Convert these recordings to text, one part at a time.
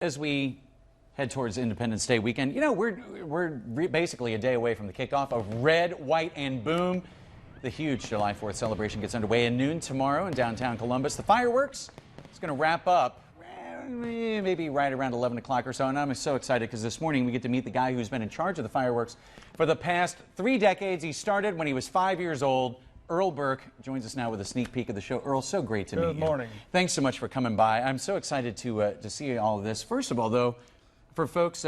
As we head towards Independence Day weekend, you know, we're basically a day away from the kickoff of Red, White, and Boom. The huge July 4th celebration gets underway at noon tomorrow in downtown Columbus. The fireworks is going to wrap up maybe right around 11 o'clock or so, and I'm so excited because this morning we get to meet the guy who's been in charge of the fireworks for the past 3 decades. He started when he was 5 years old. Earl Burke joins us now with a sneak peek of the show. Earl, so great to meet you. Good morning. Thanks so much for coming by. I'm so excited to see all of this. First of all, though, for folks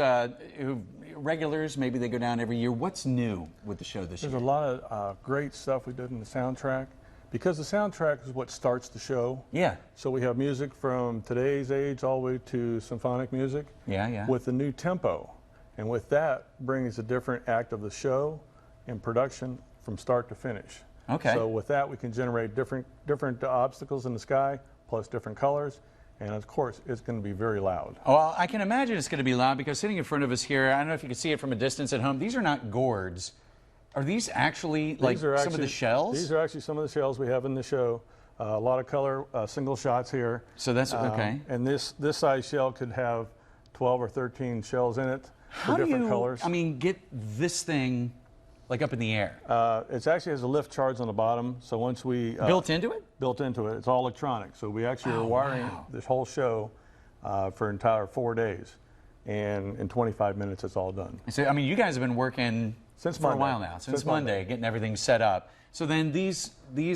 who regulars, maybe they go down every year, what's new with the show this year? There's a lot of great stuff we did in the soundtrack. Because the soundtrack is what starts the show. Yeah. So we have music from today's age all the way to symphonic music. Yeah. With a new tempo. And with that brings a different act of the show and production from start to finish. Okay. So with that we can generate different obstacles in the sky plus different colors. And of course, it's going to be very loud. Well, I can imagine it's going to be loud because sitting in front of us here, I don't know if you can see it from a distance at home, these are not gourds. Are these actually some of the shells? These are actually some of the shells we have in the show. A lot of color, single shots here. So that's okay. And this size shell could have 12 or 13 shells in it for different colors. I mean, get this thing like up in the air? It actually has a lift charge on the bottom. So once we built into it? Built into it. It's all electronic. So we actually are wiring this whole show for an entire 4 days. And in 25 minutes, it's all done. So, I mean, you guys have been working since for a while now, since Monday, getting everything set up. So then these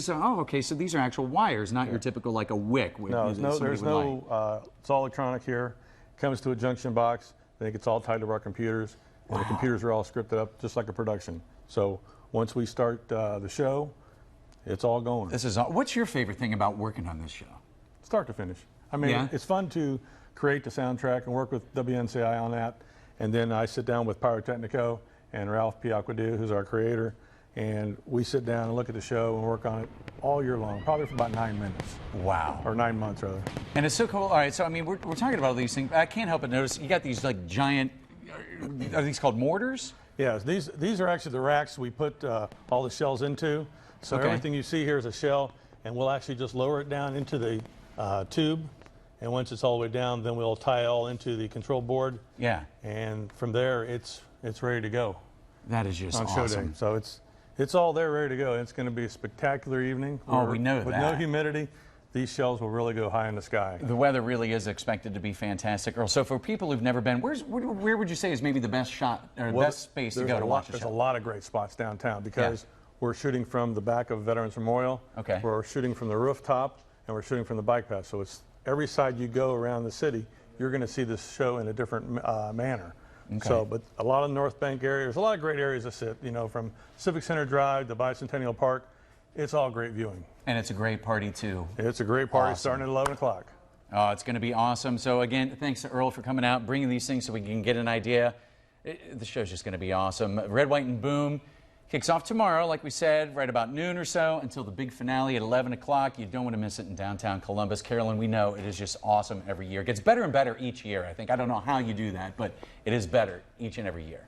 are, okay, so these are actual wires, not your typical like a wick. No, there's no, it's all electronic here. Comes to a junction box, then it gets all tied to our computers, and the computers are all scripted up just like a production. So once we start the show, it's all going. What's your favorite thing about working on this show? Start to finish. I mean, it's fun to create the soundtrack and work with WNCI on that. And then I sit down with Pyrotechnico and Ralph Piacquadu, who's our creator, and we sit down and look at the show and work on it all year long, probably for about 9 minutes. Wow. Or 9 months, rather. And it's so cool. All right, so I mean, we're talking about all these things. I can't help but notice you got these like giant, are these called mortars? Yes, these are actually the racks we put all the shells into. So everything you see here is a shell, and we'll actually just lower it down into the tube. And once it's all the way down, then we'll tie it all into the control board. Yeah. And from there, it's ready to go. That is just on awesome. Show day. So it's all there, ready to go. It's going to be a spectacular evening. Oh, we know that. With no humidity, these shells will really go high in the sky. The weather really is expected to be fantastic, Earl. So for people who've never been, where would you say is maybe the best shot or best space to go to watch a show? There's a lot of great spots downtown because we're shooting from the back of Veterans Memorial. Okay. We're shooting from the rooftop, and we're shooting from the bike path. So it's every side you go around the city, you're going to see this show in a different manner. Okay. So, but a lot of North Bank area, there's a lot of great areas to sit, you know, from Civic Center Drive to Bicentennial Park. It's all great viewing. And it's a great party, too. It's a great party starting at 11 o'clock. Oh, it's going to be awesome. So, again, thanks to Earl for coming out, bringing these things so we can get an idea. The show's just going to be awesome. Red, White, and Boom kicks off tomorrow, like we said, right about noon or so, until the big finale at 11 o'clock. You don't want to miss it in downtown Columbus. Carolyn, we know it is just awesome every year. It gets better and better each year, I think. I don't know how you do that, but it is better each and every year.